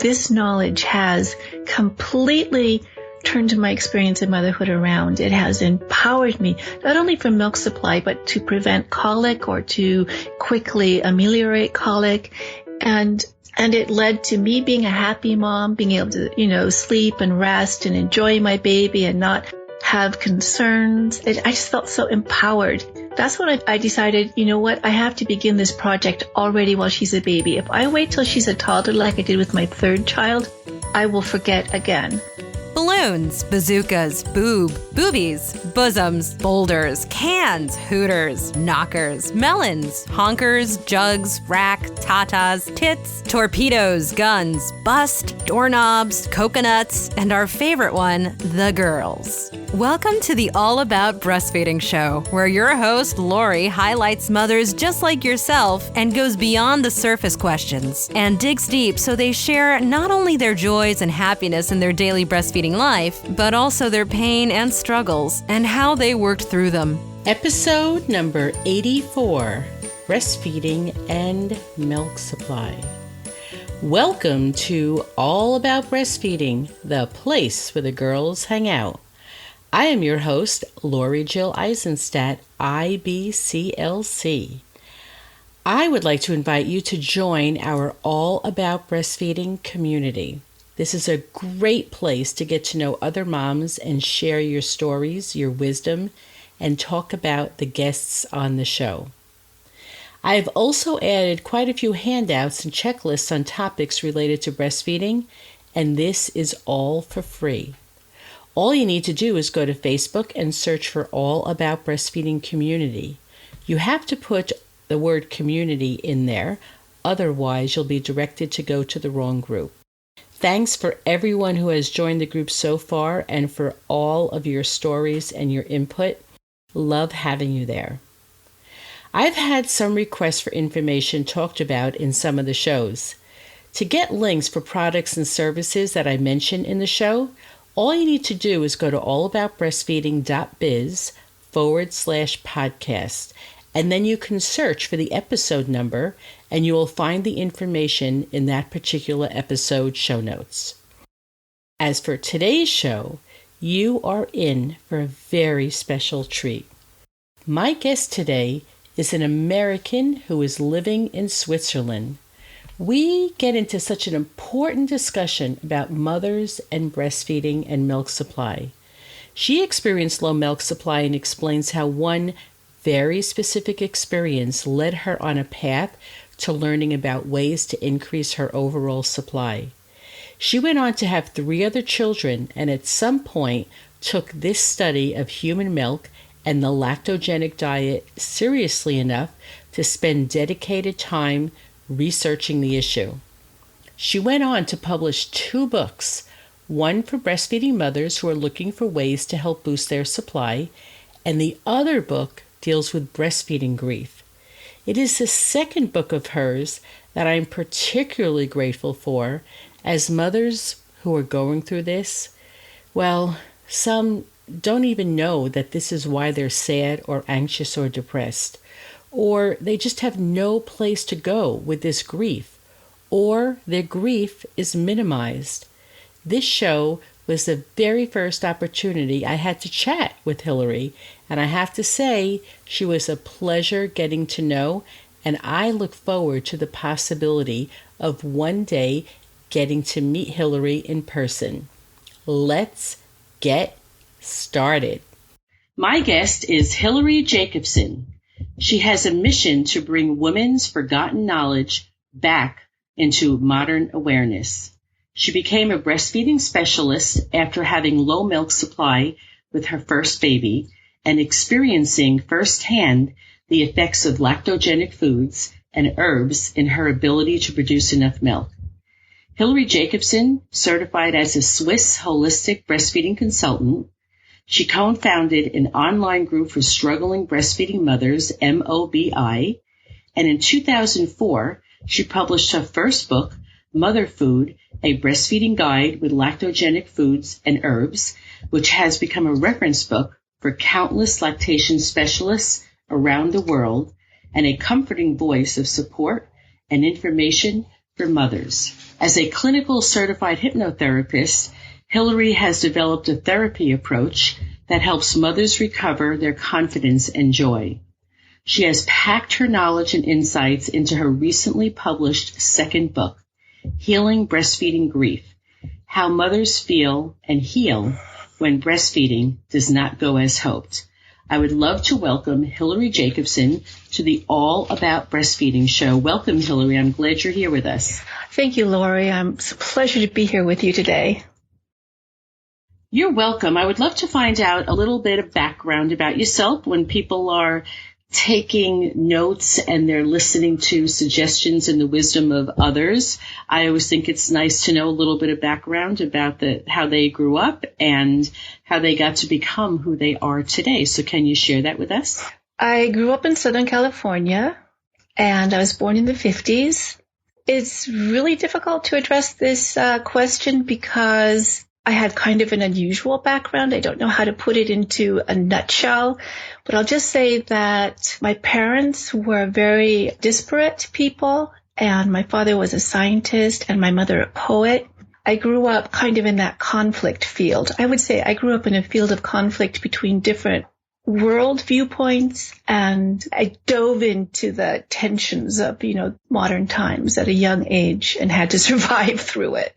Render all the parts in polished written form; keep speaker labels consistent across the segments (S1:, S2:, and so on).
S1: This knowledge has completely turned my experience in motherhood around. It has empowered me, not only for milk supply, but to prevent colic or to quickly ameliorate colic. And it led to me being a happy mom, being able to, sleep and rest and enjoy my baby and not have concerns. I just felt so empowered. That's when I decided, I have to begin this project already while she's a baby. If I wait till she's a toddler like I did with my third child, I will forget again.
S2: Balloons, bazookas, boobies, bosoms, boulders, cans, hooters, knockers, melons, honkers, jugs, rack, tatas, tits, torpedoes, guns, bust, doorknobs, coconuts, and our favorite one, the girls. Welcome to the All About Breastfeeding show, where your host, Lori, highlights mothers just like yourself and goes beyond the surface questions and digs deep so they share not only their joys and happiness in their daily breastfeeding life, but also their pain and struggles and how they worked through them.
S3: Episode number 84, Breastfeeding and Milk Supply. Welcome to All About Breastfeeding, the place where the girls hang out. I am your host, Lori Jill Eisenstadt, IBCLC. I would like to invite you to join our All About Breastfeeding community. This is a great place to get to know other moms and share your stories, your wisdom, and talk about the guests on the show. I have also added quite a few handouts and checklists on topics related to breastfeeding, and this is all for free. All you need to do is go to Facebook and search for All About Breastfeeding Community. You have to put the word community in there, otherwise you'll be directed to go to the wrong group. Thanks for everyone who has joined the group so far and for all of your stories and your input. Love having you there. I've had some requests for information talked about in some of the shows. To get links for products and services that I mention in the show, all you need to do is go to allaboutbreastfeeding.biz/podcast, and then you can search for the episode number, and you will find the information in that particular episode show notes. As for today's show, you are in for a very special treat. My guest today is an American who is living in Switzerland. We get into such an important discussion about mothers and breastfeeding and milk supply. She experienced low milk supply and explains how one very specific experience led her on a path to learning about ways to increase her overall supply. She went on to have 3 other children and at some point took this study of human milk and the lactogenic diet seriously enough to spend dedicated time researching the issue. She went on to publish 2 books, one for breastfeeding mothers who are looking for ways to help boost their supply, and the other book deals with breastfeeding grief. It is the second book of hers that I'm particularly grateful for, as mothers who are going through this, well, some don't even know that this is why they're sad or anxious or depressed, or they just have no place to go with this grief, or their grief is minimized. This show was the very first opportunity I had to chat with Hilary, and I have to say she was a pleasure getting to know, and I look forward to the possibility of one day getting to meet Hilary in person. Let's get started. My guest is Hilary Jacobson. She has a mission to bring women's forgotten knowledge back into modern awareness. She became a breastfeeding specialist after having low milk supply with her first baby and experiencing firsthand the effects of lactogenic foods and herbs in her ability to produce enough milk. Hilary Jacobson, certified as a Swiss holistic breastfeeding consultant, she co-founded an online group for struggling breastfeeding mothers, MOBI, and in 2004, she published her first book, Motherhood, a breastfeeding guide with lactogenic foods and herbs, which has become a reference book for countless lactation specialists around the world and a comforting voice of support and information for for mothers. As a clinical certified hypnotherapist, Hilary has developed a therapy approach that helps mothers recover their confidence and joy. She has packed her knowledge and insights into her recently published second book, Healing Breastfeeding Grief: How Mothers Feel and Heal When Breastfeeding Does Not Go As Hoped. I would love to welcome Hilary Jacobson to the All About Breastfeeding show. Welcome, Hilary. I'm glad you're here with us.
S1: Thank you, Lori. It's a pleasure to be here with you today.
S3: You're welcome. I would love to find out a little bit of background about yourself when people are taking notes and they're listening to suggestions and the wisdom of others. I always think it's nice to know a little bit of background about how they grew up and how they got to become who they are today. So can you share that with us?
S1: I grew up in Southern California and I was born in the 50s. It's really difficult to address this question because I had kind of an unusual background. I don't know how to put it into a nutshell, but I'll just say that my parents were very disparate people, and my father was a scientist and my mother a poet. I grew up kind of in that conflict field. I would say I grew up in a field of conflict between different world viewpoints, and I dove into the tensions of, modern times at a young age and had to survive through it.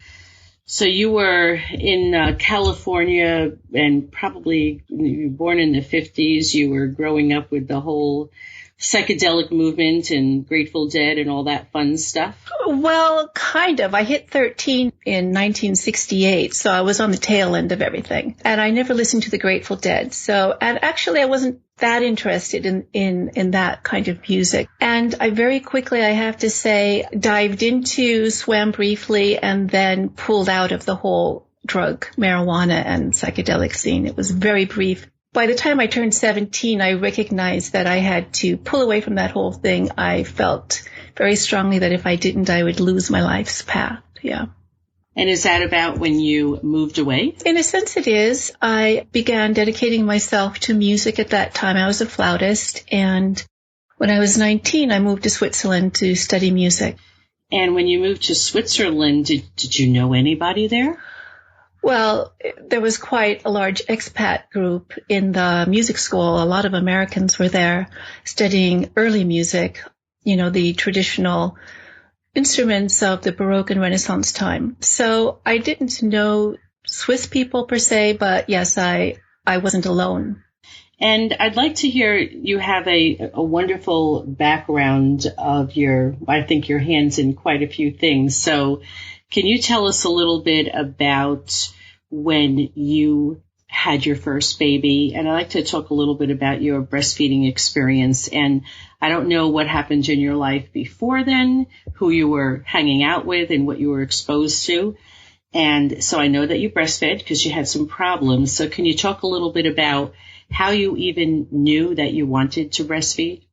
S3: So you were in California and probably you were born in the 50s. You were growing up with the whole psychedelic movement and Grateful Dead and all that fun stuff?
S1: Well, kind of. I hit 13 in 1968, so I was on the tail end of everything. And I never listened to the Grateful Dead. And actually I wasn't that interested in that kind of music. And I very quickly, I have to say, dived into, swam briefly, and then pulled out of the whole drug, marijuana and psychedelic scene. It was very brief. By the time I turned 17, I recognized that I had to pull away from that whole thing. I felt very strongly that if I didn't, I would lose my life's path. Yeah.
S3: And is that about when you moved away?
S1: In a sense, it is. I began dedicating myself to music at that time. I was a flautist, and when I was 19, I moved to Switzerland to study music.
S3: And when you moved to Switzerland, did you know anybody there?
S1: Well, there was quite a large expat group in the music school. A lot of Americans were there studying early music, the traditional instruments of the Baroque and Renaissance time. So I didn't know Swiss people per se, but yes, I wasn't alone.
S3: And I'd like to hear, you have a wonderful background of I think your hands in quite a few things. So can you tell us a little bit about when you had your first baby? And I'd like to talk a little bit about your breastfeeding experience. And I don't know what happened in your life before then, who you were hanging out with and what you were exposed to. And so I know that you breastfed because you had some problems. So can you talk a little bit about how you even knew that you wanted to breastfeed?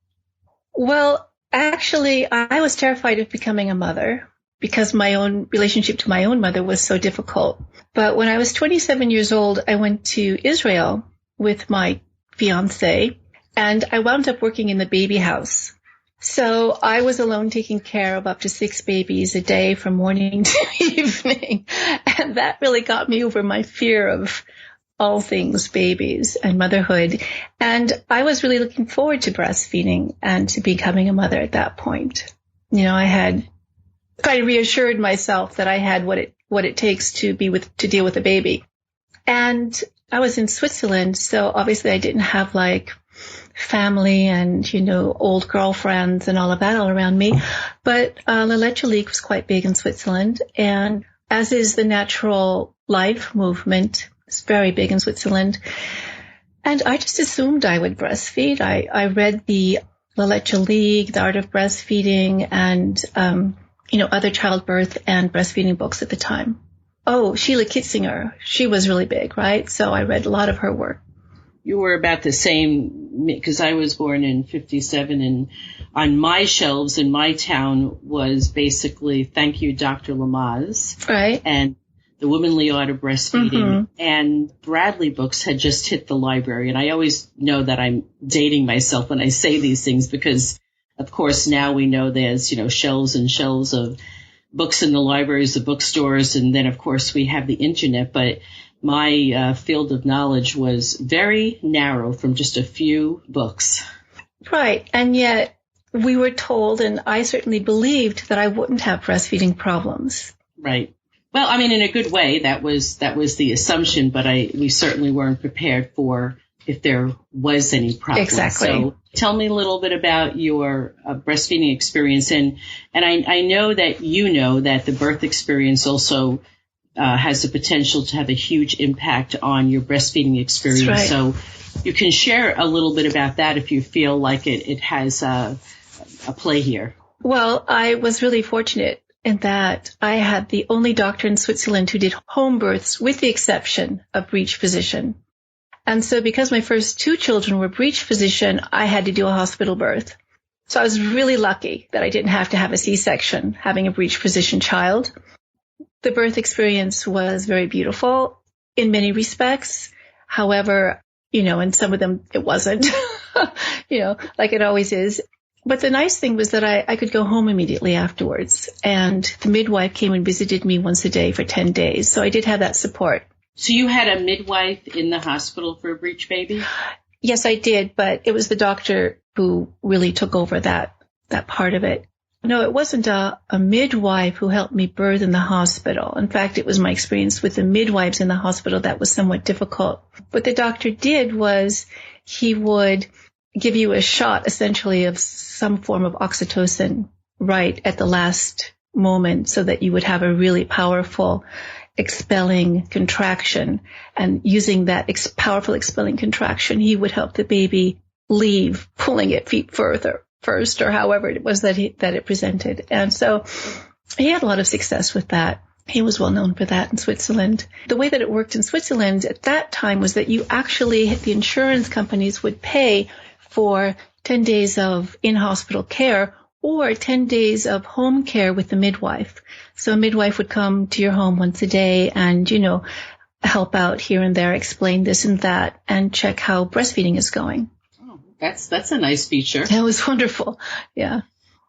S1: Well, actually, I was terrified of becoming a mother because my own relationship to my own mother was so difficult. But when I was 27 years old, I went to Israel with my fiancé, and I wound up working in the baby house. So I was alone taking care of up to 6 babies a day from morning to evening. And that really got me over my fear of all things babies and motherhood. And I was really looking forward to breastfeeding and to becoming a mother at that point. I had kind of reassured myself that I had what it takes to deal with a baby. And I was in Switzerland, so obviously I didn't have family and, old girlfriends and all of that all around me. But the Leche League was quite big in Switzerland, and as is the natural life movement, it's very big in Switzerland. And I just assumed I would breastfeed. I read the Leche League, the Art of Breastfeeding, and other childbirth and breastfeeding books at the time. Oh, Sheila Kitzinger, she was really big, right? So I read a lot of her work.
S3: You were about the same, because I was born in 57, and on my shelves in my town was basically Thank You, Dr. Lamaze.
S1: Right.
S3: And The Womanly Art of Breastfeeding. Mm-hmm. And Bradley books had just hit the library. And I always know that I'm dating myself when I say these things because, of course, now we know there's, shelves and shelves of books in the libraries, the bookstores, and then, of course, we have the internet. But my field of knowledge was very narrow from just a few books.
S1: Right. And yet we were told, and I certainly believed, that I wouldn't have breastfeeding problems.
S3: Right. Well, I mean, in a good way, that was the assumption, but we certainly weren't prepared for if there was any problem.
S1: Exactly.
S3: So tell me a little bit about your breastfeeding experience. And I know that you know that the birth experience also has the potential to have a huge impact on your breastfeeding experience.
S1: That's right.
S3: So you can share a little bit about that if you feel like it has a play here.
S1: Well, I was really fortunate in that I had the only doctor in Switzerland who did home births with the exception of breech physician. And so because my first 2 children were breech physician, I had to do a hospital birth. So I was really lucky that I didn't have to have a C-section having a breech physician child. The birth experience was very beautiful in many respects. However, in some of them it wasn't, like it always is. But the nice thing was that I could go home immediately afterwards. And the midwife came and visited me once a day for 10 days. So I did have that support.
S3: So you had a midwife in the hospital for a breech baby?
S1: Yes, I did. But it was the doctor who really took over that part of it. No, it wasn't a midwife who helped me birth in the hospital. In fact, it was my experience with the midwives in the hospital that was somewhat difficult. What the doctor did was he would give you a shot, essentially, of some form of oxytocin right at the last moment so that you would have a really powerful expelling contraction. And using that powerful expelling contraction, he would help the baby leave, pulling it feet first, or however it was that it presented. And so he had a lot of success with that. He was well known for that in Switzerland. The way that it worked in Switzerland at that time was that the insurance companies would pay for 10 days of in-hospital care or 10 days of home care with the midwife. So a midwife would come to your home once a day and, help out here and there, explain this and that, and check how breastfeeding is going.
S3: That's a nice feature.
S1: That was wonderful. Yeah.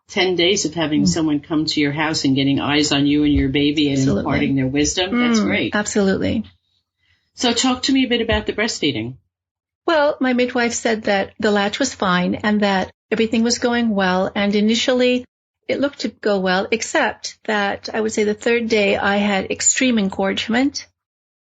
S3: 10 days of having someone come to your house and getting eyes on you and your baby and
S1: Absolutely.
S3: imparting their wisdom. That's great.
S1: Absolutely.
S3: So talk to me a bit about the breastfeeding.
S1: Well, my midwife said that the latch was fine and that everything was going well. And initially it looked to go well, except that I would say the 3rd day I had extreme engorgement.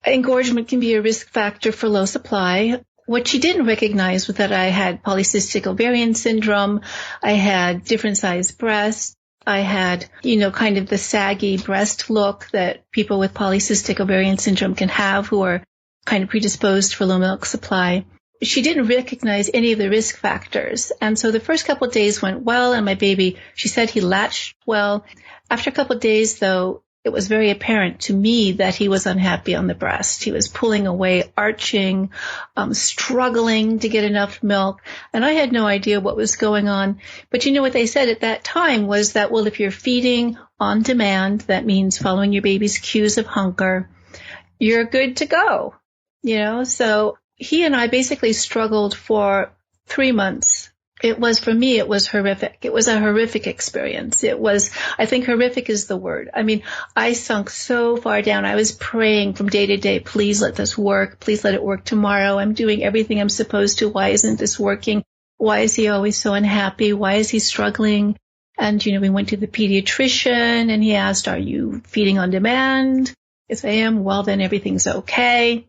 S1: Engorgement can be a risk factor for low supply. What she didn't recognize was that I had polycystic ovarian syndrome. I had different sized breasts. I had, kind of the saggy breast look that people with polycystic ovarian syndrome can have who are kind of predisposed for low milk supply. She didn't recognize any of the risk factors. And so the first couple of days went well, and my baby, she said he latched well. After a couple of days, though, it was very apparent to me that he was unhappy on the breast. He was pulling away, arching, struggling to get enough milk. And I had no idea what was going on. But what they said at that time was that, well, if you're feeding on demand, that means following your baby's cues of hunger, you're good to go. So he and I basically struggled for 3 months. For me, it was horrific. It was a horrific experience. I think horrific is the word. I mean, I sunk so far down. I was praying from day to day, please let this work. Please let it work tomorrow. I'm doing everything I'm supposed to. Why isn't this working? Why is he always so unhappy? Why is he struggling? And, we went to the pediatrician and he asked, are you feeding on demand? If I am, well, then everything's okay.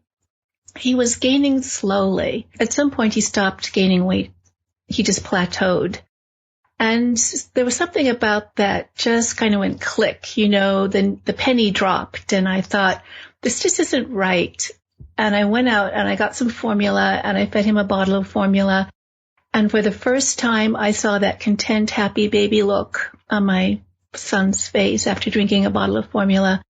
S1: He was gaining slowly. At some point, he stopped gaining weight. He just plateaued. And there was something about that just kind of went click, then the penny dropped and I thought, this just isn't right. And I went out and I got some formula and I fed him a bottle of formula. And for the first time, I saw that content, happy baby look on my son's face after drinking a bottle of formula.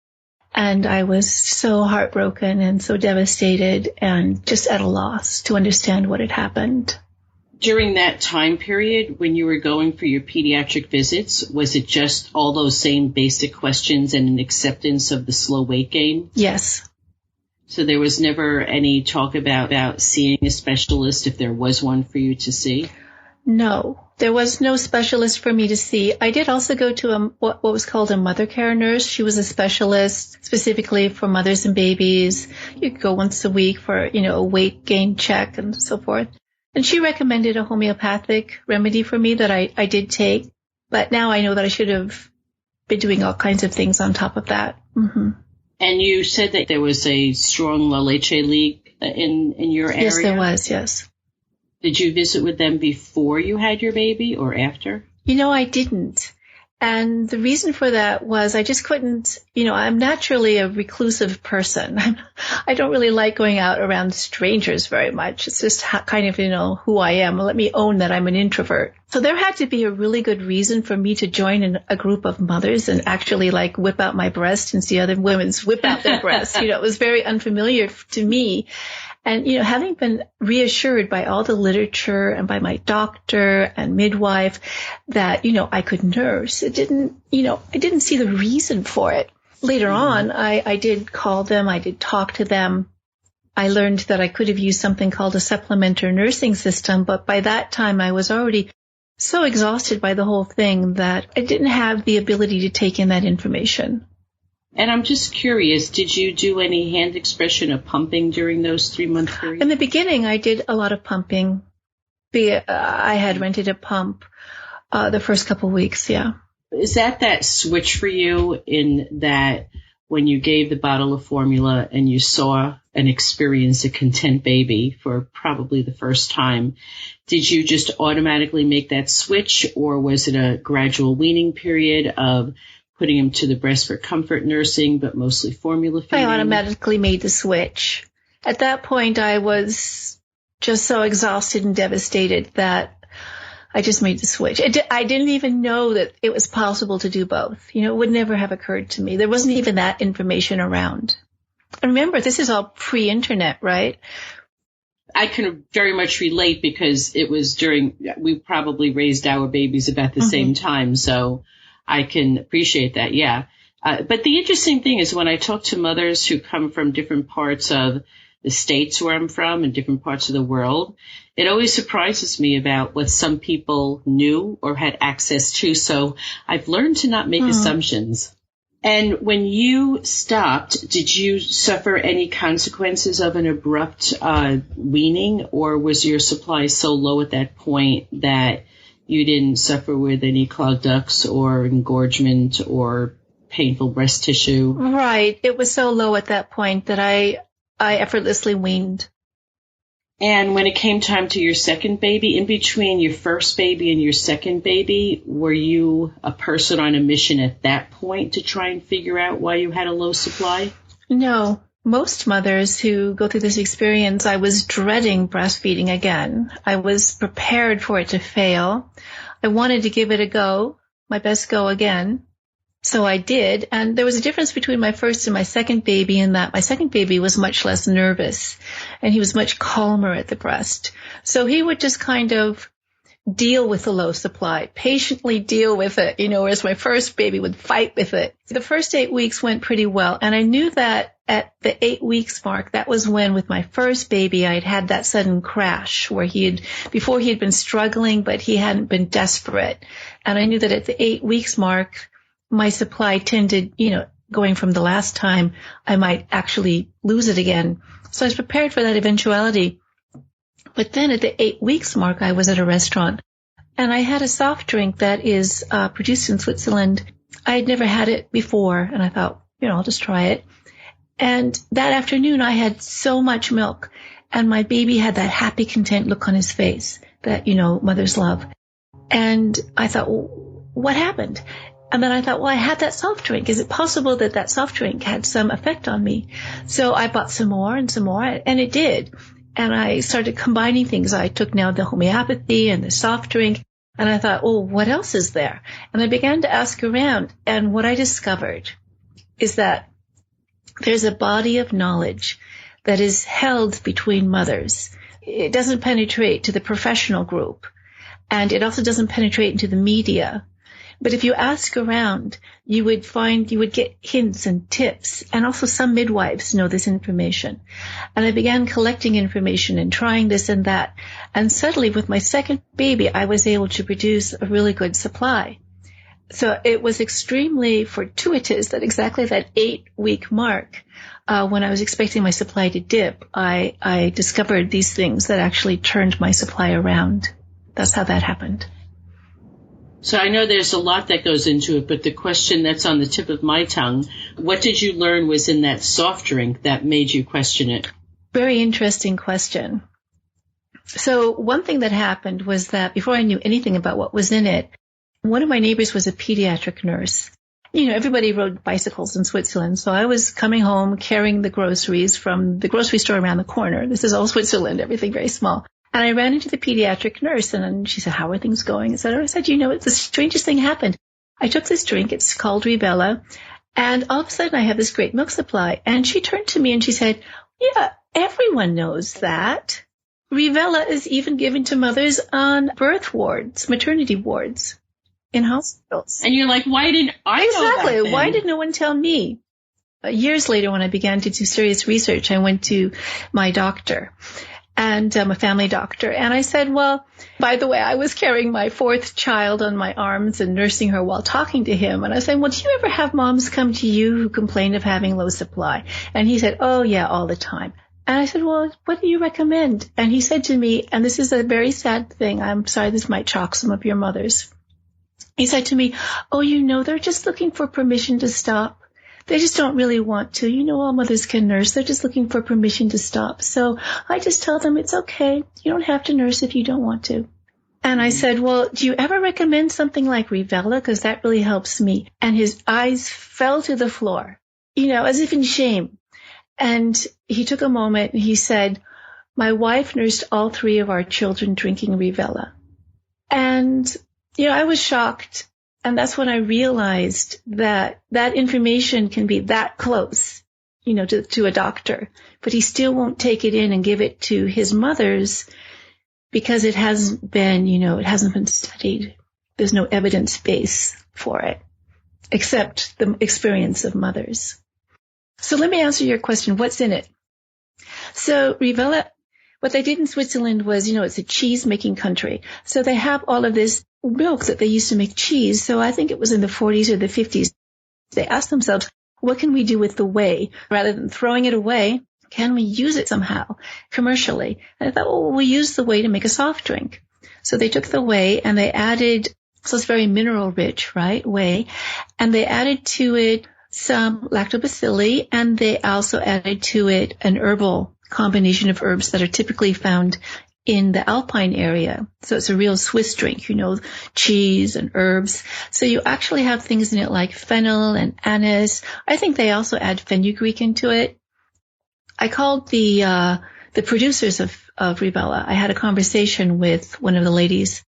S1: And I was so heartbroken and so devastated and just at a loss to understand what had happened.
S3: During that time period, when you were going for your pediatric visits, was it just all those same basic questions and an acceptance of the slow weight gain?
S1: Yes.
S3: So there was never any talk about seeing a specialist if there was one for you to see?
S1: No, there was no specialist for me to see. I did also go to what was called a mother care nurse. She was a specialist specifically for mothers and babies. You could go once a week for, a weight gain check and so forth. And she recommended a homeopathic remedy for me that I did take. But now I know that I should have been doing all kinds of things on top of that. Mm-hmm.
S3: And you said that there was a strong Leche League in your area?
S1: Yes, there was, yes.
S3: Did you visit with them before you had your baby or after?
S1: I didn't. And the reason for that was I just couldn't, I'm naturally a reclusive person. I don't really like going out around strangers very much. It's just kind of, who I am. Let me own that I'm an introvert. So there had to be a really good reason for me to join in a group of mothers and actually whip out my breast and see other women whip out their breasts. It was very unfamiliar to me. And, having been reassured by all the literature and by my doctor and midwife that, I could nurse, I didn't see the reason for it. Later on, I did call them. I did talk to them. I learned that I could have used something called a supplementary nursing system. But by that time, I was already so exhausted by the whole thing that I didn't have the ability to take in that information.
S3: And I'm just curious, did you do any hand expression of pumping during those 3-month periods?
S1: In the beginning, I did a lot of pumping. I had rented a pump the first couple of weeks, yeah.
S3: Is that switch for you in that when you gave the bottle of formula and you saw and experienced a content baby for probably the first time, did you just automatically make that switch, or was it a gradual weaning period of putting him to the breast for comfort nursing, but mostly formula feeding?
S1: I automatically made the switch. At that point, I was just so exhausted and devastated that I just made the switch. I didn't even know that it was possible to do both. It would never have occurred to me. There wasn't even that information around. And remember, this is all pre-internet, right?
S3: I can very much relate because it was we probably raised our babies about the same time, so I can appreciate that, yeah. But the interesting thing is when I talk to mothers who come from different parts of the states where I'm from and different parts of the world, it always surprises me about what some people knew or had access to. So I've learned to not make assumptions. And when you stopped, did you suffer any consequences of an abrupt weaning, or was your supply so low at that point that you didn't suffer with any clogged ducts or engorgement or painful breast tissue?
S1: Right. It was so low at that point that I effortlessly weaned.
S3: And when it came time to your second baby, in between your first baby and your second baby, were you a person on a mission at that point to try and figure out why you had a low supply?
S1: No. Most mothers who go through this experience, I was dreading breastfeeding again. I was prepared for it to fail. I wanted to give it a go, my best go again. So I did. And there was a difference between my first and my second baby in that my second baby was much less nervous and he was much calmer at the breast. So he would just kind of deal with the low supply, patiently deal with it, whereas my first baby would fight with it. The first 8 weeks went pretty well. And I knew that at the 8 weeks mark, that was when with my first baby, I'd had that sudden crash where before he had been struggling, but he hadn't been desperate. And I knew that at the 8 weeks mark, my supply tended, going from the last time, I might actually lose it again. So I was prepared for that eventuality. But then at the 8 weeks mark, I was at a restaurant and I had a soft drink that is produced in Switzerland. I had never had it before and I thought, I'll just try it. And that afternoon I had so much milk and my baby had that happy, content look on his face that, mothers love. And I thought, well, what happened? And then I thought, well, I had that soft drink. Is it possible that that soft drink had some effect on me? So I bought some more, and it did. And I started combining things. I took now the homeopathy and the soft drink, and I thought, oh, what else is there? And I began to ask around, and what I discovered is that there's a body of knowledge that is held between mothers. It doesn't penetrate to the professional group, and it also doesn't penetrate into the media. But if you ask around, you would get hints and tips, and also some midwives know this information. And I began collecting information and trying this and that. And suddenly with my second baby, I was able to produce a really good supply. So it was extremely fortuitous that exactly that 8-week mark, when I was expecting my supply to dip, I discovered these things that actually turned my supply around. That's how that happened.
S3: So I know there's a lot that goes into it, but the question that's on the tip of my tongue, what did you learn was in that soft drink that made you question it?
S1: Very interesting question. So one thing that happened was that before I knew anything about what was in it, one of my neighbors was a pediatric nurse. You know, everybody rode bicycles in Switzerland, so I was coming home carrying the groceries from the grocery store around the corner. This is all Switzerland, everything very small. And I ran into the pediatric nurse, and she said, "How are things going?" I said, "You know, the strangest thing happened. I took this drink, it's called Revella, and all of a sudden I have this great milk supply." And she turned to me and she said, "Yeah, everyone knows that. Revella is even given to mothers on birth wards, maternity wards in hospitals."
S3: And you're like, why didn't I know that
S1: Exactly.
S3: then?
S1: Why did no one tell me? Years later, when I began to do serious research, I went to my doctor. And I'm a family doctor. And I said, well, by the way, I was carrying my 4th child on my arms and nursing her while talking to him. And I said, well, do you ever have moms come to you who complain of having low supply? And he said, oh, yeah, all the time. And I said, well, what do you recommend? And he said to me, and this is a very sad thing. I'm sorry, this might shock some of your mothers. He said to me, oh, you know, they're just looking for permission to stop. They just don't really want to. You know, all mothers can nurse. They're just looking for permission to stop. So I just tell them it's okay. You don't have to nurse if you don't want to. And I said, well, do you ever recommend something like Revella? Because that really helps me. And his eyes fell to the floor, you know, as if in shame. And he took a moment and he said, my wife nursed all 3 of our children drinking Revella. And, you know, I was shocked. And that's when I realized that that information can be that close, you know, to a doctor, but he still won't take it in and give it to his mothers because it hasn't been studied. There's no evidence base for it, except the experience of mothers. So let me answer your question. What's in it? So Revella, what they did in Switzerland was, you know, it's a cheese making country. So they have all of this milk that they used to make cheese. So I think it was in the 40s or the 50s. They asked themselves, what can we do with the whey? Rather than throwing it away, can we use it somehow commercially? And I thought, well, we'll use the whey to make a soft drink. So they took the whey and they added, so it's very mineral rich, right? Whey. And they added to it some lactobacilli, and they also added to it an herbal combination of herbs that are typically found in the Alpine area. So it's a real Swiss drink, you know, cheese and herbs. So you actually have things in it like fennel and anise. I think they also add fenugreek into it. I called the producers of Revella. I had a conversation with one of the ladies,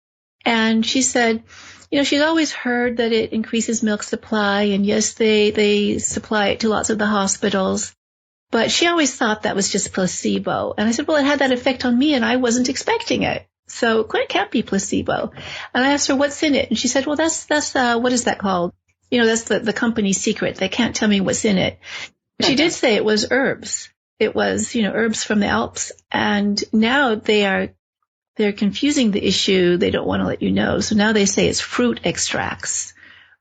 S1: and she said, you know, she's always heard that it increases milk supply, and yes, they supply it to lots of the hospitals. But she always thought that was just placebo. And I said, well, it had that effect on me and I wasn't expecting it. So it can't be placebo. And I asked her, what's in it? And she said, well, that's what is that called? You know, that's the company's secret. They can't tell me what's in it. She did say it was herbs. It was, you know, herbs from the Alps. And now they're confusing the issue. They don't want to let you know. So now they say it's fruit extracts.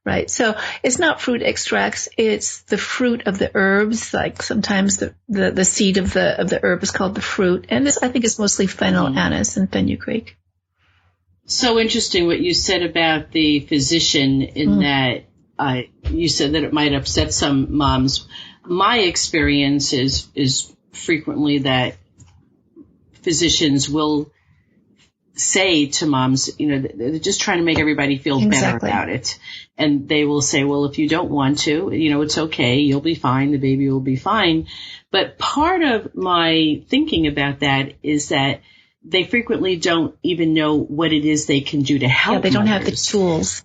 S1: Right. So it's not fruit extracts. It's the fruit of the herbs. Like sometimes the seed of the herb is called the fruit. And this, I think, is mostly fennel, anise, and fenugreek.
S3: So interesting what you said about the physician in that you said that it might upset some moms. My experience is frequently that physicians will say to moms, you know, they're just trying to make everybody feel better about it. And they will say, well, if you don't want to, you know, it's okay. You'll be fine. The baby will be fine. But part of my thinking about that is that they frequently don't even know what it is they can do to help.
S1: Yeah, they don't
S3: mothers.
S1: have the tools.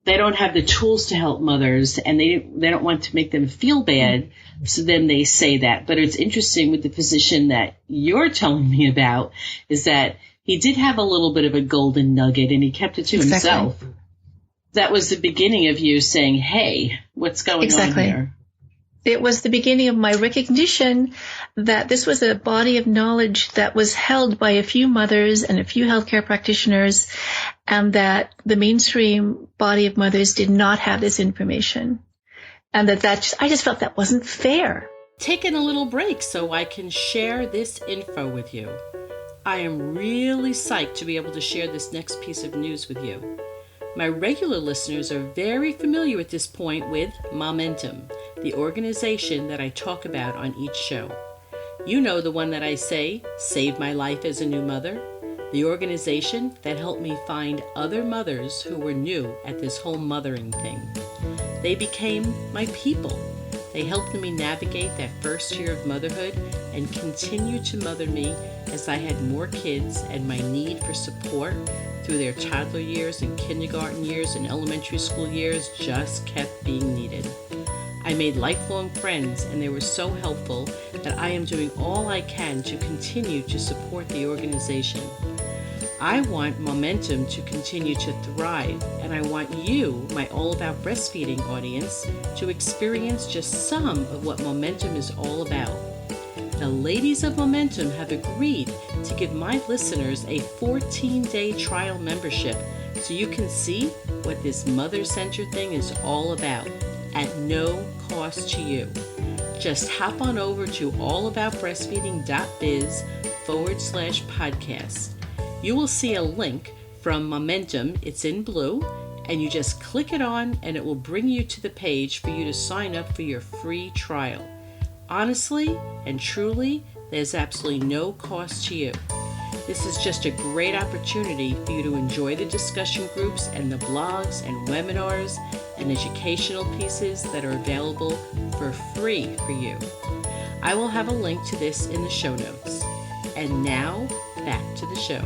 S3: They don't have the tools to help mothers, and they don't want to make them feel bad. So then they say that. But it's interesting with the physician that you're telling me about is that he did have a little bit of a golden nugget, and he kept it to himself. that was the beginning of you saying, hey, what's going on here?
S1: It was the beginning of my recognition that this was a body of knowledge that was held by a few mothers and a few healthcare practitioners, and that the mainstream body of mothers did not have this information. And I just felt that wasn't fair.
S3: Taking a little break so I can share this info with you. I am really psyched to be able to share this next piece of news with you. My regular listeners are very familiar at this point with Momentum, the organization that I talk about on each show. You know, the one that I say saved my life as a new mother, the organization that helped me find other mothers who were new at this whole mothering thing. They became my people. They helped me navigate that first year of motherhood and continued to mother me as I had more kids, and my need for support through their toddler years and kindergarten years and elementary school years just kept being needed. I made lifelong friends, and they were so helpful that I am doing all I can to continue to support the organization. I want Momentum to continue to thrive, and I want you, my All About Breastfeeding audience, to experience just some of what Momentum is all about. The ladies of Momentum have agreed to give my listeners a 14-day trial membership so you can see what this mother-centered thing is all about at no cost to you. Just hop on over to allaboutbreastfeeding.biz/podcast. You will see a link from Momentum. It's in blue, and you just click it on and it will bring you to the page for you to sign up for your free trial. Honestly and truly, there's absolutely no cost to you. This is just a great opportunity for you to enjoy the discussion groups and the blogs and webinars and educational pieces that are available for free for you. I will have a link to this in the show notes. And now, back to the show.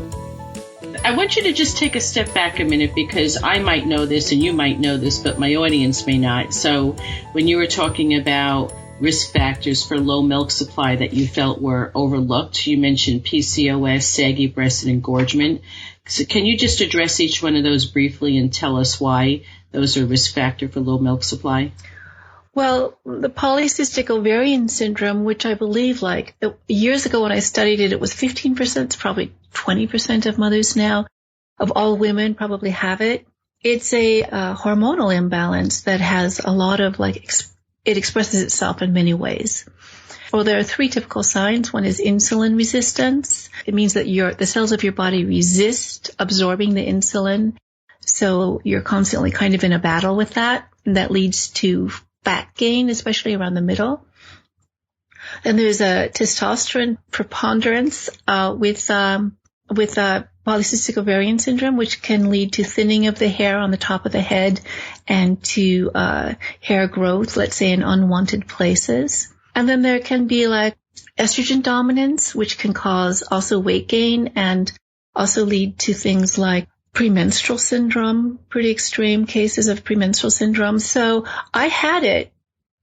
S3: I want you to just take a step back a minute, because I might know this and you might know this, but my audience may not. So when you were talking about risk factors for low milk supply that you felt were overlooked, you mentioned PCOS, saggy breast, and engorgement. So can you just address each one of those briefly and tell us why those are risk factor for low milk supply?
S1: Well, the polycystic ovarian syndrome, which I believe years ago when I studied it, it was 15%, it's probably 20% of mothers now, of all women probably have it. It's a hormonal imbalance that has a lot of it expresses itself in many ways. Well, there are three typical signs. One is insulin resistance. It means that the cells of your body resist absorbing the insulin. So you're constantly kind of in a battle with that. And that leads to fat gain, especially around the middle. Then there's a testosterone preponderance with polycystic ovarian syndrome, which can lead to thinning of the hair on the top of the head and to hair growth, let's say in unwanted places. And then there can be estrogen dominance, which can cause also weight gain and also lead to things like premenstrual syndrome, pretty extreme cases of premenstrual syndrome. So I had it.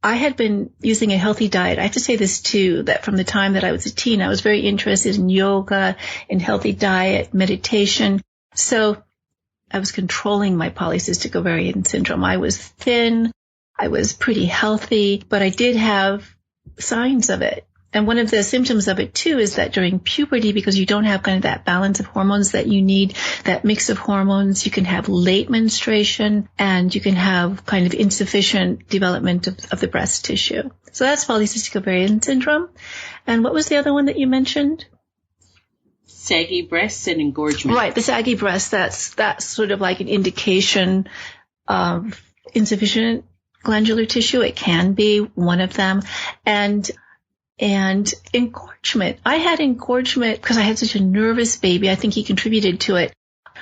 S1: I had been using a healthy diet. I have to say this too, that from the time that I was a teen, I was very interested in yoga, in healthy diet, meditation. So I was controlling my polycystic ovarian syndrome. I was thin. I was pretty healthy, but I did have signs of it. And one of the symptoms of it too is that during puberty, because you don't have kind of that balance of hormones that you need, that mix of hormones, you can have late menstruation and you can have kind of insufficient development of the breast tissue. So that's polycystic ovarian syndrome. And what was the other one that you mentioned?
S3: Saggy breasts and engorgement.
S1: Right, the saggy breast, that's sort of like an indication of insufficient glandular tissue. It can be one of them. And engorgement. I had engorgement because I had such a nervous baby. I think he contributed to it.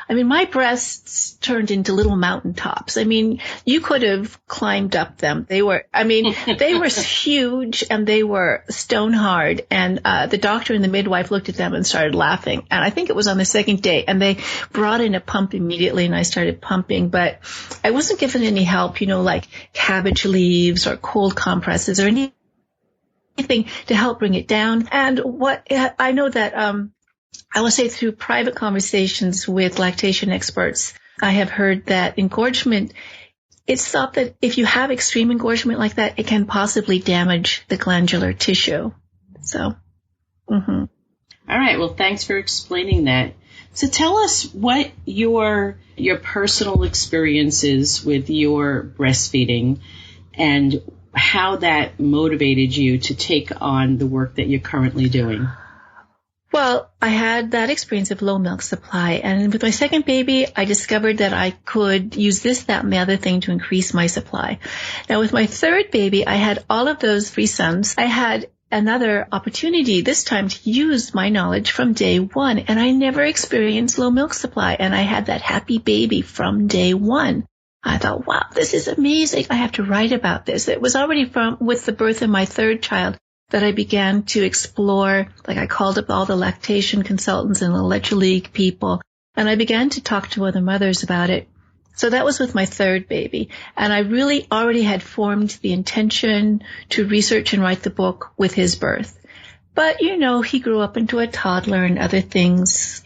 S1: I mean, my breasts turned into little mountaintops. I mean, you could have climbed up them. They were huge and they were stone hard. And the doctor and the midwife looked at them and started laughing. And I think it was on the second day. And they brought in a pump immediately and I started pumping. But I wasn't given any help, like cabbage leaves or cold compresses or anything to help bring it down. And what I know that I will say through private conversations with lactation experts, I have heard that engorgement, it's thought that if you have extreme engorgement like that, it can possibly damage the glandular tissue. So,
S3: All right. Well, thanks for explaining that. So tell us what your personal experience is with your breastfeeding and how that motivated you to take on the work that you're currently doing.
S1: Well, I had that experience of low milk supply, and with my second baby, I discovered that I could use this, that, and the other thing to increase my supply. Now, with my third baby, I had all of those 3 sons. I had another opportunity this time to use my knowledge from day one, and I never experienced low milk supply, and I had that happy baby from day one. I thought, wow, this is amazing. I have to write about this. It was already with the birth of my third child that I began to explore, like I called up all the lactation consultants and the Leche League people, and I began to talk to other mothers about it. So that was with my third baby, and I really already had formed the intention to research and write the book with his birth. But, he grew up into a toddler and other things,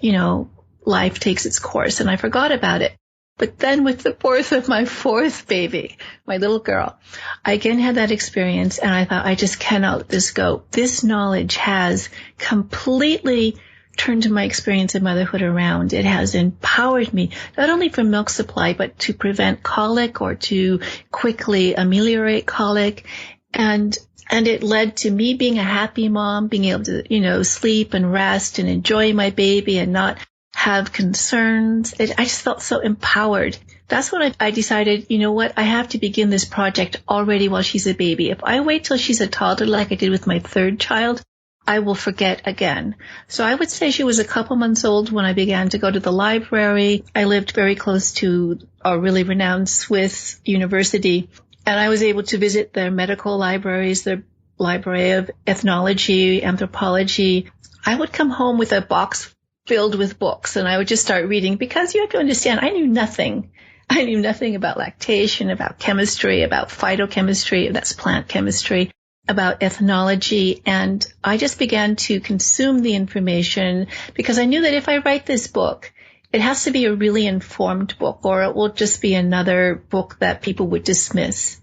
S1: life takes its course, and I forgot about it. But then with the birth of my fourth baby, my little girl, I again had that experience, and I thought, I just cannot let this go. This knowledge has completely turned my experience of motherhood around. It has empowered me, not only for milk supply, but to prevent colic or to quickly ameliorate colic. And it led to me being a happy mom, being able to, sleep and rest and enjoy my baby and not have concerns. I just felt so empowered. That's when I decided, I have to begin this project already while she's a baby. If I wait till she's a toddler like I did with my third child, I will forget again. So I would say she was a couple months old when I began to go to the library. I lived very close to a really renowned Swiss university, and I was able to visit their medical libraries, their library of ethnology, anthropology. I would come home with a box filled with books, and I would just start reading, because you have to understand, I knew nothing. I knew nothing about lactation, about chemistry, about phytochemistry, that's plant chemistry, about ethnology, and I just began to consume the information because I knew that if I write this book, it has to be a really informed book, or it will just be another book that people would dismiss.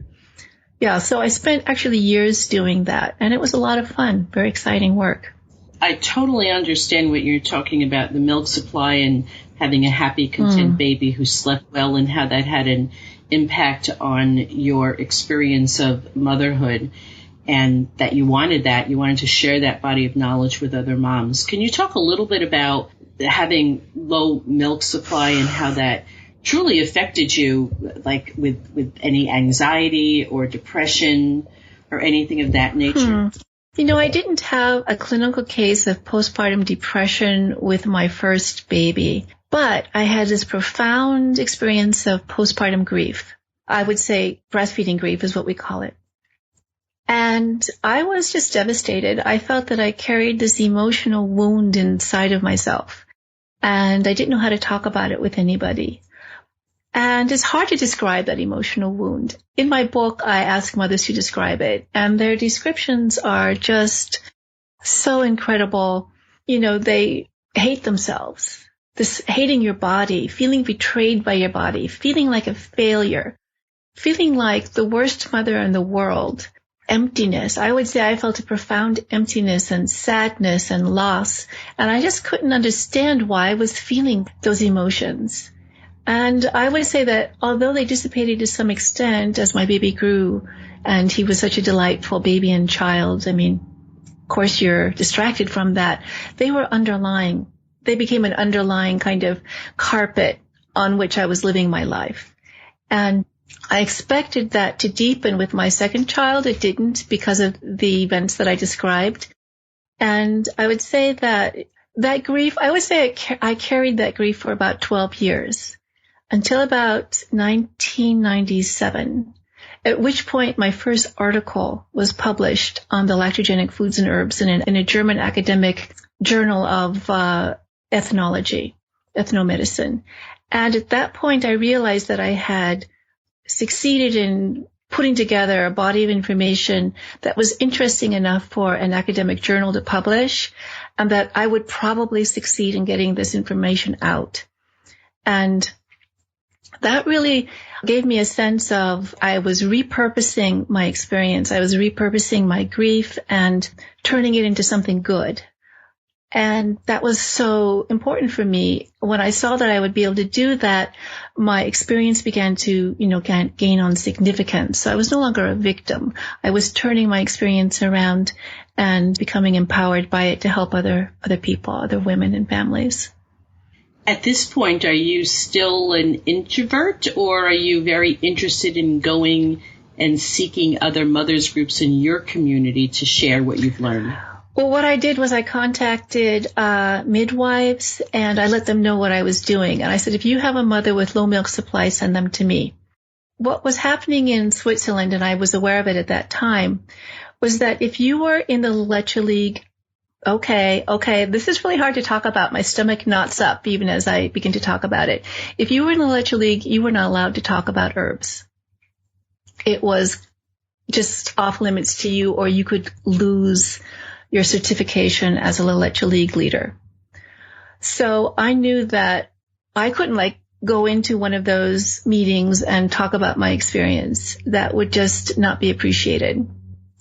S1: Yeah, so I spent actually years doing that, and it was a lot of fun, very exciting work.
S3: I totally understand what you're talking about, the milk supply and having a happy, content baby who slept well, and how that had an impact on your experience of motherhood, and that you wanted to share that body of knowledge with other moms. Can you talk a little bit about having low milk supply and how that truly affected you, like with any anxiety or depression or anything of that nature?
S1: I didn't have a clinical case of postpartum depression with my first baby, but I had this profound experience of postpartum grief. I would say breastfeeding grief is what we call it. And I was just devastated. I felt that I carried this emotional wound inside of myself, and I didn't know how to talk about it with anybody. And it's hard to describe that emotional wound. In my book, I ask mothers to describe it, and their descriptions are just so incredible. They hate themselves. This hating your body, feeling betrayed by your body, feeling like a failure, feeling like the worst mother in the world, emptiness. I would say I felt a profound emptiness and sadness and loss, and I just couldn't understand why I was feeling those emotions. And I would say that although they dissipated to some extent as my baby grew, and he was such a delightful baby and child, of course you're distracted from that, they were underlying. They became an underlying kind of carpet on which I was living my life. And I expected that to deepen with my second child. It didn't, because of the events that I described. And I would say that grief, I carried that grief for about 12 years. Until about 1997, at which point my first article was published on the lactogenic foods and herbs in a German academic journal of ethnology, ethnomedicine. And at that point, I realized that I had succeeded in putting together a body of information that was interesting enough for an academic journal to publish, and that I would probably succeed in getting this information out. And that really gave me a sense of I was repurposing my experience. I was repurposing my grief and turning it into something good. And that was so important for me. When I saw that I would be able to do that, my experience began to, gain on significance. So I was no longer a victim. I was turning my experience around and becoming empowered by it to help other people, other women and families.
S3: At this point, are you still an introvert, or are you very interested in going and seeking other mothers groups in your community to share what you've learned?
S1: Well, what I did was I contacted midwives, and I let them know what I was doing. And I said, if you have a mother with low milk supply, send them to me. What was happening in Switzerland, and I was aware of it at that time, was that if you were in the Leche League, okay, this is really hard to talk about. My stomach knots up even as I begin to talk about it. If you were in the Leche League, you were not allowed to talk about herbs. It was just off limits to you, or you could lose your certification as a Leche League leader. So I knew that I couldn't go into one of those meetings and talk about my experience. That would just not be appreciated.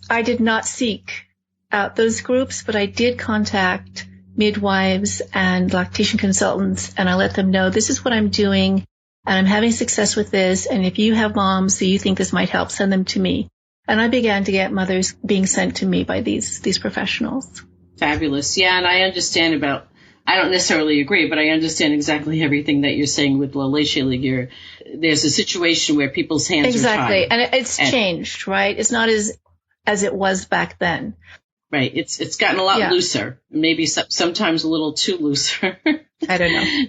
S1: I did not seek out those groups, but I did contact midwives and lactation consultants, and I let them know this is what I'm doing and I'm having success with this. And if you have moms who you think this might help, send them to me. And I began to get mothers being sent to me by these professionals.
S3: Fabulous. Yeah, and I understand I don't necessarily agree, but I understand exactly everything that you're saying with the Leche League. There's a situation where people's hands are tied.
S1: Exactly. And it's changed, right? It's not as it was back then.
S3: Right. It's gotten a lot looser, maybe sometimes a little too looser.
S1: I don't know.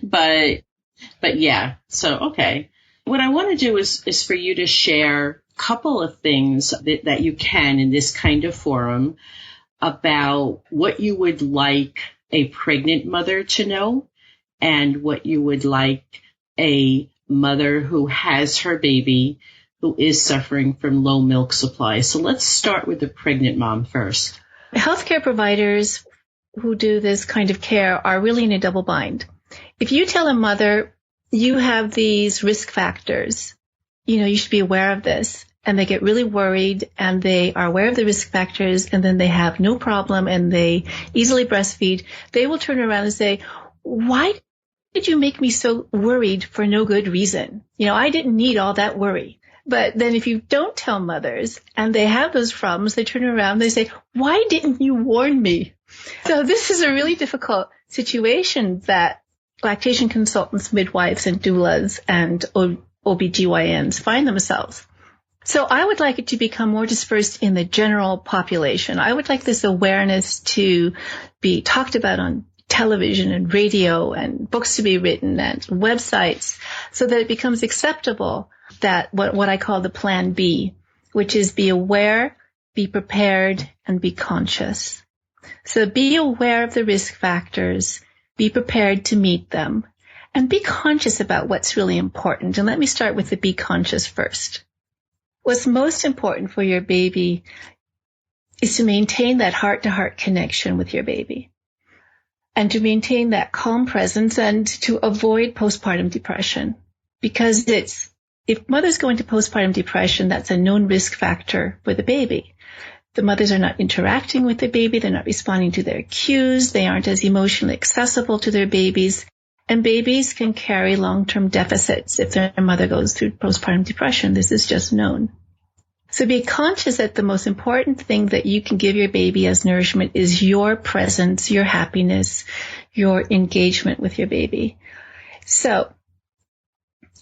S3: But yeah. So, okay. What I want to do is for you to share couple of things that you can in this kind of forum about what you would like a pregnant mother to know and what you would like a mother who has her baby who is suffering from low milk supply. So let's start with the pregnant mom first.
S1: Healthcare providers who do this kind of care are really in a double bind. If you tell a mother you have these risk factors, you should be aware of this, and they get really worried and they are aware of the risk factors, and then they have no problem and they easily breastfeed, they will turn around and say, why did you make me so worried for no good reason? I didn't need all that worry. But then if you don't tell mothers and they have those problems, they turn around and they say, why didn't you warn me? So this is a really difficult situation that lactation consultants, midwives, and doulas and OBGYNs find themselves. So I would like it to become more dispersed in the general population. I would like this awareness to be talked about on television and radio and books to be written and websites so that it becomes acceptable that what I call the plan B, which is be aware, be prepared, and be conscious. So be aware of the risk factors, be prepared to meet them, and be conscious about what's really important. And let me start with the be conscious first. What's most important for your baby is to maintain that heart-to-heart connection with your baby and to maintain that calm presence and to avoid postpartum depression. Because if mothers go into postpartum depression, that's a known risk factor for the baby. The mothers are not interacting with the baby. They're not responding to their cues. They aren't as emotionally accessible to their babies. And babies can carry long-term deficits if their mother goes through postpartum depression. This is just known. So be conscious that the most important thing that you can give your baby as nourishment is your presence, your happiness, your engagement with your baby. So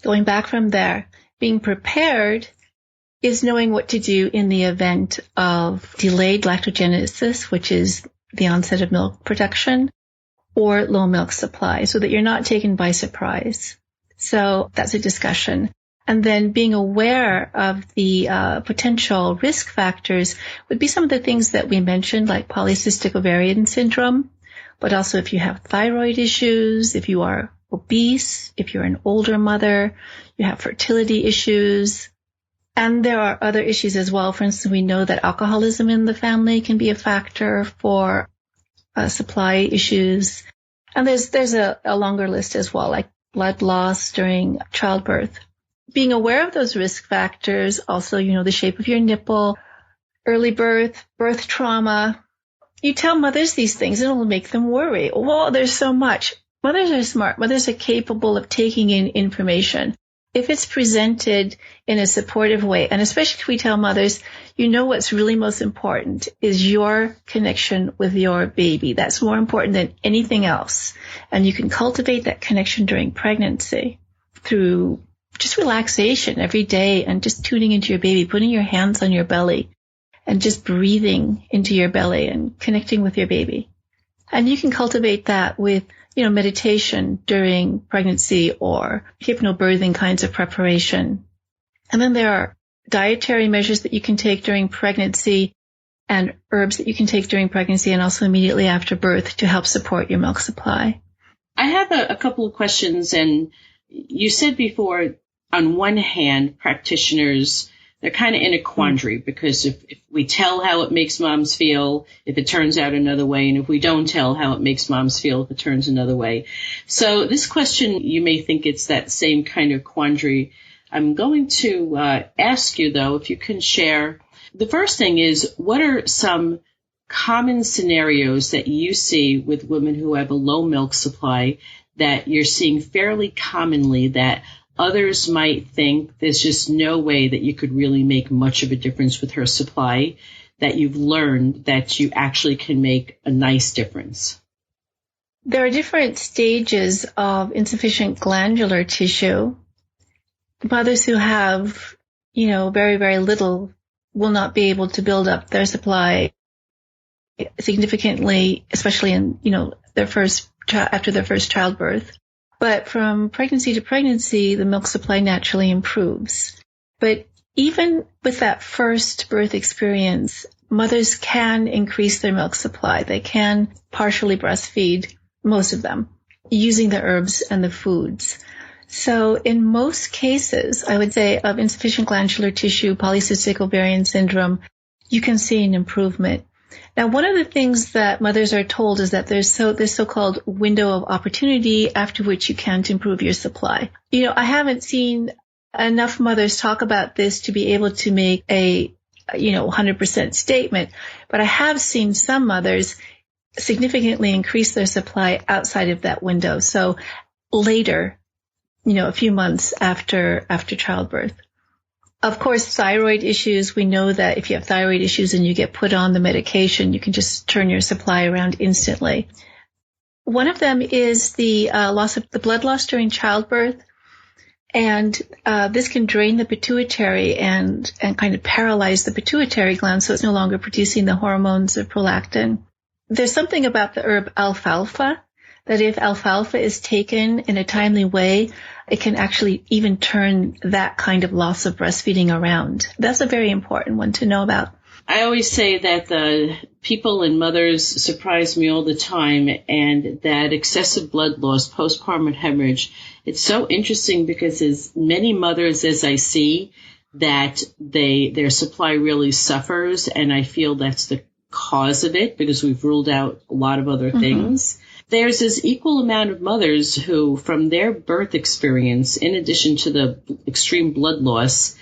S1: going back from there, being prepared is knowing what to do in the event of delayed lactogenesis, which is the onset of milk production, or low milk supply, so that you're not taken by surprise. So that's a discussion. And then being aware of the potential risk factors would be some of the things that we mentioned, like polycystic ovarian syndrome, but also if you have thyroid issues, if you are obese, if you're an older mother, you have fertility issues. And there are other issues as well. For instance, we know that alcoholism in the family can be a factor for supply issues. And there's a longer list as well, like blood loss during childbirth. being aware of those risk factors, also, the shape of your nipple, early birth, birth trauma. You tell mothers these things and it will make them worry. Well, there's so much. Mothers are smart. Mothers are capable of taking in information. If it's presented in a supportive way, and especially if we tell mothers, what's really most important is your connection with your baby. That's more important than anything else. And you can cultivate that connection during pregnancy through just relaxation every day and just tuning into your baby, putting your hands on your belly and just breathing into your belly and connecting with your baby. And you can cultivate that with meditation during pregnancy or hypnobirthing kinds of preparation. And then there are dietary measures that you can take during pregnancy and herbs that you can take during pregnancy and also immediately after birth to help support your milk supply.
S3: I have a couple of questions. And you said before, on one hand, practitioners, they're kind of in a quandary because if we tell how it makes moms feel, if it turns out another way, and if we don't tell how it makes moms feel, if it turns another way. So this question, you may think it's that same kind of quandary. I'm going to ask you, though, if you can share. The first thing is, what are some common scenarios that you see with women who have a low milk supply that you're seeing fairly commonly that others might think there's just no way that you could really make much of a difference with her supply, that you've learned that you actually can make a nice difference?
S1: There are different stages of insufficient glandular tissue. Mothers who have, very, very little will not be able to build up their supply significantly, especially in, after their first childbirth. But from pregnancy to pregnancy, the milk supply naturally improves. But even with that first birth experience, mothers can increase their milk supply. They can partially breastfeed, most of them, using the herbs and the foods. So in most cases, I would say, of insufficient glandular tissue, polycystic ovarian syndrome, you can see an improvement. Now, one of the things that mothers are told is that there's this so-called window of opportunity after which you can't improve your supply. I haven't seen enough mothers talk about this to be able to make a, 100% statement, but I have seen some mothers significantly increase their supply outside of that window. So later, a few months after childbirth. Of course, thyroid issues, we know that if you have thyroid issues and you get put on the medication, you can just turn your supply around instantly. One of them is the blood loss during childbirth. And this can drain the pituitary and kind of paralyze the pituitary gland so it's no longer producing the hormones of prolactin. There's something about the herb alfalfa that if alfalfa is taken in a timely way, it can actually even turn that kind of loss of breastfeeding around. That's a very important one to know about.
S3: I always say that the people and mothers surprise me all the time, and that excessive blood loss, postpartum hemorrhage, it's so interesting because as many mothers as I see that their supply really suffers, and I feel that's the cause of it because we've ruled out a lot of other things. There's this equal amount of mothers who, from their birth experience, in addition to the extreme blood loss,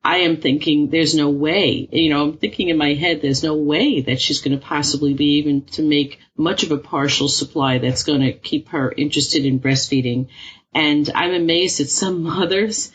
S3: I am thinking there's no way, I'm thinking in my head, there's no way that she's going to possibly be even to make much of a partial supply that's going to keep her interested in breastfeeding. And I'm amazed at some mothers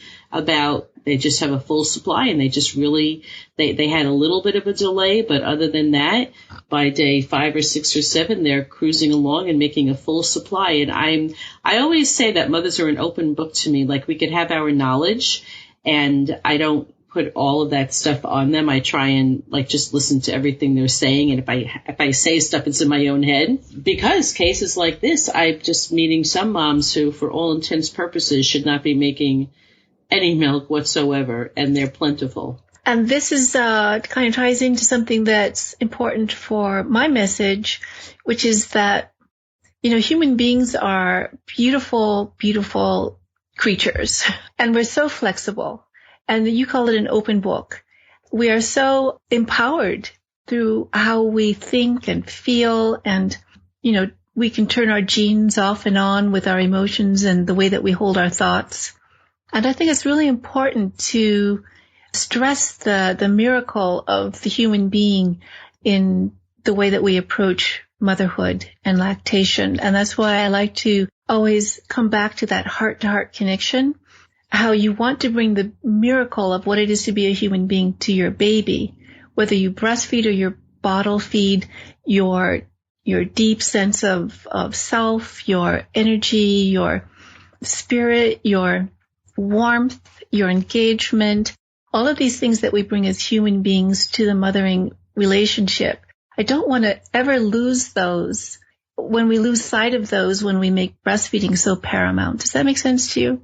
S3: they just have a full supply and they just really, they had a little bit of a delay, but other than that, by day 5 or 6 or 7, they're cruising along and making a full supply. And I always say that mothers are an open book to me. Like, we could have our knowledge and I don't put all of that stuff on them. I try and just listen to everything they're saying. And if I say stuff, it's in my own head. Because cases like this, I'm just meeting some moms who, for all intents purposes, should not be making any milk whatsoever, and they're plentiful.
S1: And this is kind of ties into something that's important for my message, which is that, human beings are beautiful, beautiful creatures, and we're so flexible. And you call it an open book. We are so empowered through how we think and feel, and, we can turn our genes off and on with our emotions and the way that we hold our thoughts. And I think it's really important to stress the miracle of the human being in the way that we approach motherhood and lactation. And that's why I like to always come back to that heart-to-heart connection, how you want to bring the miracle of what it is to be a human being to your baby, whether you breastfeed or you bottle feed, your deep sense of self, your energy, your spirit, your warmth, your engagement, all of these things that we bring as human beings to the mothering relationship. I don't want to ever lose those when we lose sight of those when we make breastfeeding so paramount. Does that make sense to you?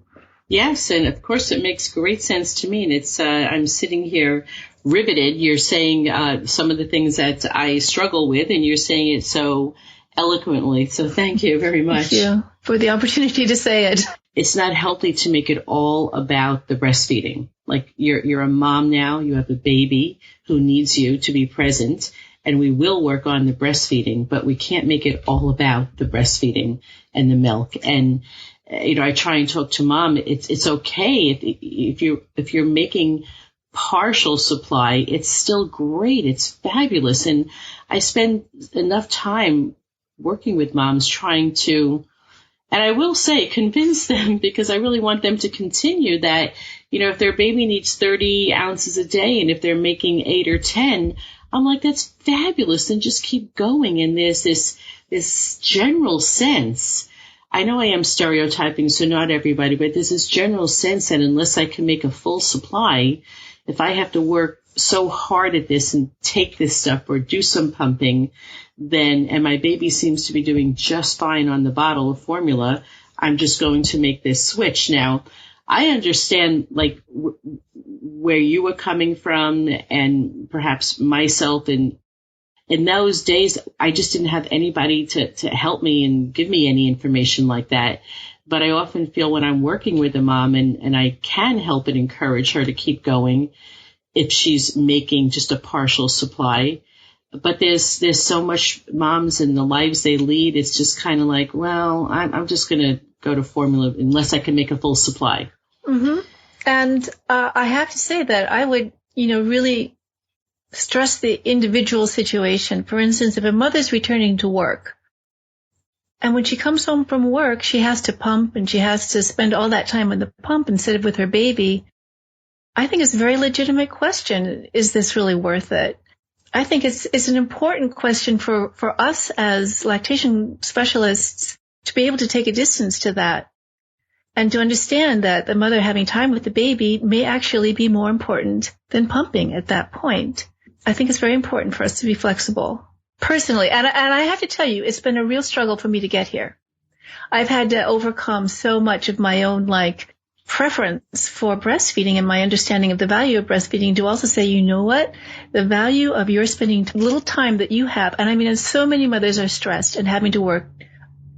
S3: Yes, and of course it makes great sense to me. And it's I'm sitting here riveted. You're saying some of the things that I struggle with, and you're saying it so eloquently. So thank you very much.
S1: Thank you for the opportunity to say it.
S3: It's not healthy to make it all about the breastfeeding. Like you're a mom now, you have a baby who needs you to be present, and we will work on the breastfeeding, but we can't make it all about the breastfeeding and the milk. And I try and talk to mom. It's okay if you're making partial supply. It's still great. It's fabulous. And I spend enough time working with moms trying to, and I will say, convince them, because I really want them to continue that, if their baby needs 30 ounces a day, and if they're making 8 or 10, I'm like, that's fabulous. And just keep going. And there's this general sense. I know I am stereotyping, so not everybody, but there's this general sense that unless I can make a full supply, if I have to work so hard at this and take this stuff or do some pumping, and my baby seems to be doing just fine on the bottle of formula, I'm just going to make this switch. Now, I understand where you were coming from, and perhaps myself, and in those days, I just didn't have anybody to help me and give me any information like that. But I often feel when I'm working with a mom and I can help and encourage her to keep going if she's making just a partial supply. But there's so much moms and the lives they lead. It's just kind of like, well, I'm just going to go to formula unless I can make a full supply.
S1: Mm-hmm. And I have to say that I would, really stress the individual situation. For instance, if a mother's returning to work, and when she comes home from work, she has to pump and she has to spend all that time with the pump instead of with her baby, I think it's a very legitimate question. Is this really worth it? I think it's an important question for us as lactation specialists to be able to take a distance to that and to understand that the mother having time with the baby may actually be more important than pumping at that point. I think it's very important for us to be flexible. Personally, and I have to tell you, it's been a real struggle for me to get here. I've had to overcome so much of my own, preference for breastfeeding and my understanding of the value of breastfeeding to also say, you know what? The value of your spending little time that you have, and so many mothers are stressed and having to work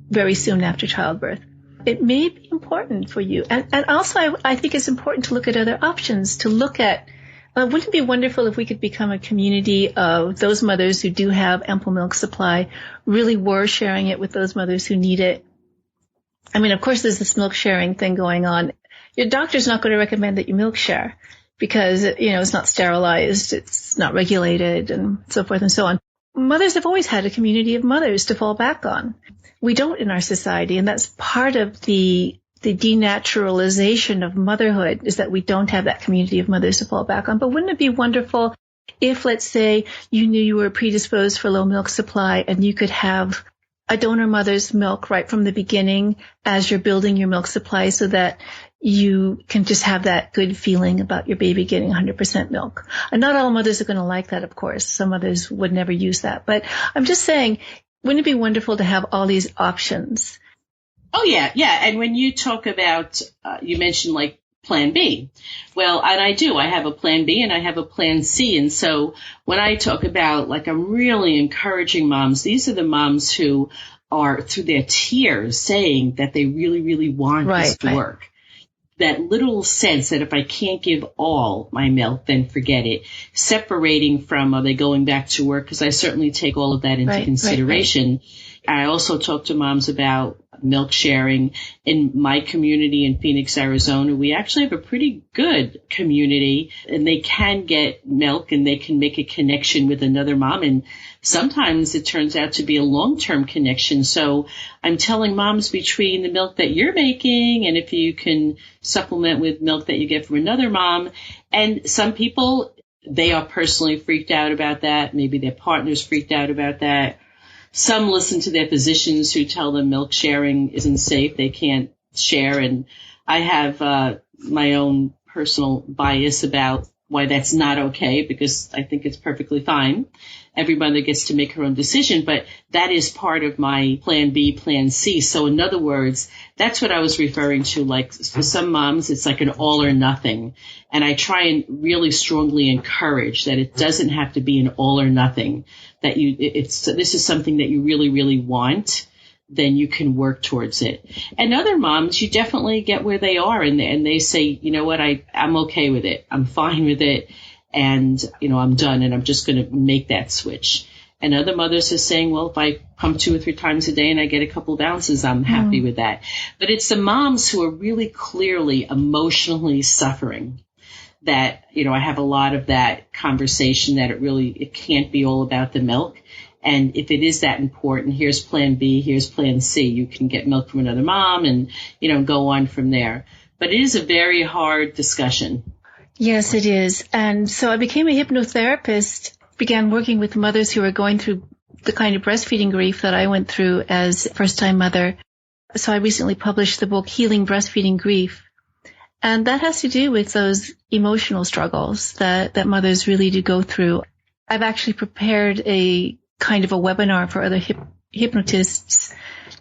S1: very soon after childbirth. It may be important for you. And also, I think it's important to look at other options, to look at, wouldn't it be wonderful if we could become a community of those mothers who do have ample milk supply, really were sharing it with those mothers who need it? Of course, there's this milk sharing thing going on. Your doctor's not going to recommend that you milk share because, it's not sterilized, it's not regulated, and so forth and so on. Mothers have always had a community of mothers to fall back on. We don't in our society, and that's part of the denaturalization of motherhood, is that we don't have that community of mothers to fall back on. But wouldn't it be wonderful if, let's say, you knew you were predisposed for low milk supply and you could have a donor mother's milk right from the beginning as you're building your milk supply so that you can just have that good feeling about your baby getting 100% milk. And not all mothers are going to like that, of course. Some mothers would never use that. But I'm just saying, wouldn't it be wonderful to have all these options?
S3: Oh, yeah. And when you talk about, you mentioned plan B. Well, and I do. I have a plan B and I have a plan C. And so when I talk about, I'm really encouraging moms, these are the moms who are through their tears saying that they really, really want this to work. That little sense that if I can't give all my milk, then forget it. Separating from, are they going back to work? Because I certainly take all of that into consideration. Right. I also talk to moms about milk sharing. In my community in Phoenix, Arizona, we actually have a pretty good community, and they can get milk and they can make a connection with another mom. And sometimes it turns out to be a long-term connection. So I'm telling moms, between the milk that you're making and if you can supplement with milk that you get from another mom, and some people, they are personally freaked out about that. Maybe their partner's freaked out about that. Some listen to their physicians who tell them milk sharing isn't safe. They can't share. And I have my own personal bias about why that's not okay, because I think it's perfectly fine. Every mother gets to make her own decision, but that is part of my plan B, plan C. So in other words, that's what I was referring to. Like for some moms, it's like an all or nothing. And I try and really strongly encourage that it doesn't have to be an all or nothing, that this is something that you really, really want, then you can work towards it. And other moms, you definitely get where they are and they say, you know what, I'm okay with it. I'm fine with it. And, I'm done and I'm just going to make that switch. And other mothers are saying, well, if I pump 2 or 3 times a day and I get a couple of ounces, I'm happy with that. But it's the moms who are really clearly emotionally suffering that, I have a lot of that conversation that it can't be all about the milk. And if it is that important, here's plan B, here's plan C. You can get milk from another mom and, go on from there. But it is a very hard discussion.
S1: Yes, it is. And so I became a hypnotherapist, began working with mothers who were going through the kind of breastfeeding grief that I went through as a first-time mother. So I recently published the book, Healing Breastfeeding Grief. And that has to do with those emotional struggles that mothers really do go through. I've actually prepared a kind of a webinar for other hypnotists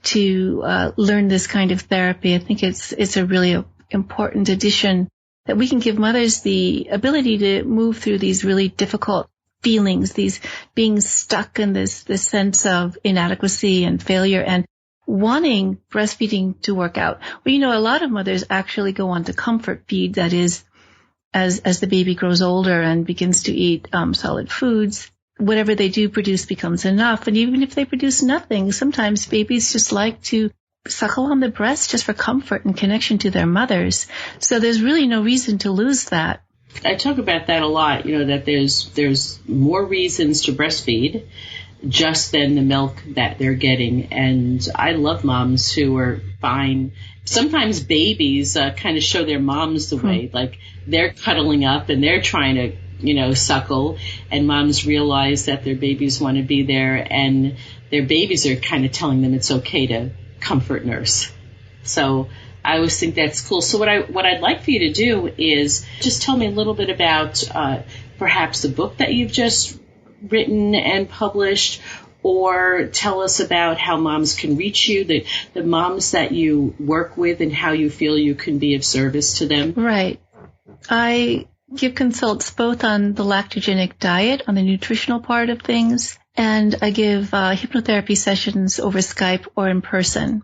S1: to learn this kind of therapy. I think it's a really important addition that we can give mothers the ability to move through these really difficult feelings, these being stuck in this sense of inadequacy and failure and wanting breastfeeding to work out. Well, a lot of mothers actually go on to comfort feed, that is, as the baby grows older and begins to eat solid foods, whatever they do produce becomes enough. And even if they produce nothing, sometimes babies just like to suckle on the breast just for comfort and connection to their mothers. So there's really no reason to lose that.
S3: I talk about that a lot, that there's more reasons to breastfeed just than the milk that they're getting. And I love moms who are fine. Sometimes babies kind of show their moms the way, like they're cuddling up and they're trying to, suckle, and moms realize that their babies want to be there and their babies are kind of telling them it's okay to comfort nurse. So I always think that's cool. So what I'd like for you to do is just tell me a little bit about perhaps the book that you've just written and published, or tell us about how moms can reach you, the moms that you work with, and how you feel you can be of service to them.
S1: Right. I give consults both on the lactogenic diet, on the nutritional part of things, and I give hypnotherapy sessions over Skype or in person.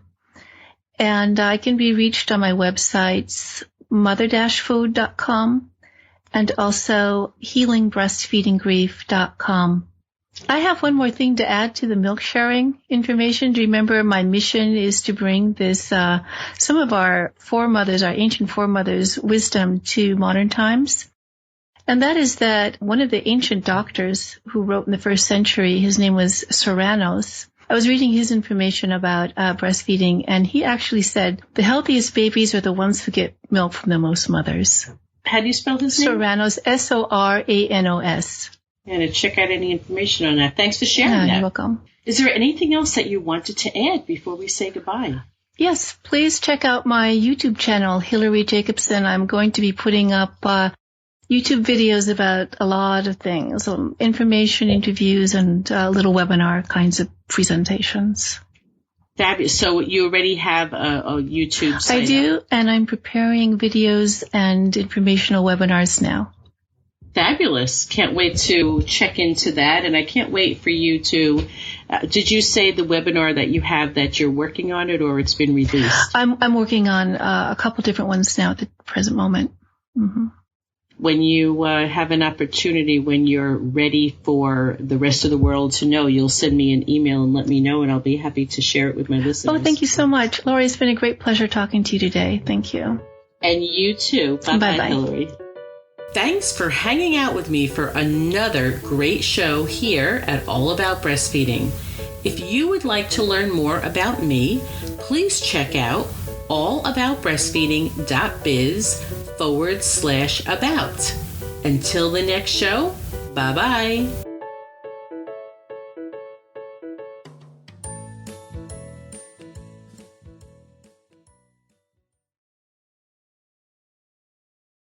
S1: And I can be reached on my websites, mother-food.com and also healingbreastfeedinggrief.com. I have one more thing to add to the milk sharing information. Do you remember my mission is to bring this, some of our foremothers, our ancient foremothers' wisdom to modern times? And that is that one of the ancient doctors who wrote in the 1st century, his name was Serranos. I was reading his information about breastfeeding, and he actually said the healthiest babies are the ones who get milk from the most mothers.
S3: How do you spell his name?
S1: Serranos, Soranos.
S3: I'm going to check out any information on that. Thanks for sharing that.
S1: You're welcome.
S3: Is there anything else that you wanted to add before we say goodbye?
S1: Yes, please check out my YouTube channel, Hilary Jacobson. I'm going to be putting up YouTube videos about a lot of things, information, interviews, and little webinar kinds of presentations.
S3: Fabulous. So you already have a YouTube site?
S1: I do, and I'm preparing videos and informational webinars now.
S3: Fabulous. Can't wait to check into that. And I can't wait for you to, did you say the webinar that you have that you're working on it, or it's been released?
S1: I'm working on a couple different ones now at the present moment. Mm-hmm.
S3: when you have an opportunity, when you're ready for the rest of the world to know, you'll send me an email and let me know, and I'll be happy to share it with my listeners.
S1: Oh, thank you so much. Lori, it's been a great pleasure talking to you today. Thank you.
S3: And you too. Bye-bye, Hilary. Thanks for hanging out with me for another great show here at All About Breastfeeding. If you would like to learn more about me, please check out allaboutbreastfeeding.biz/about. Until the next show, bye-bye.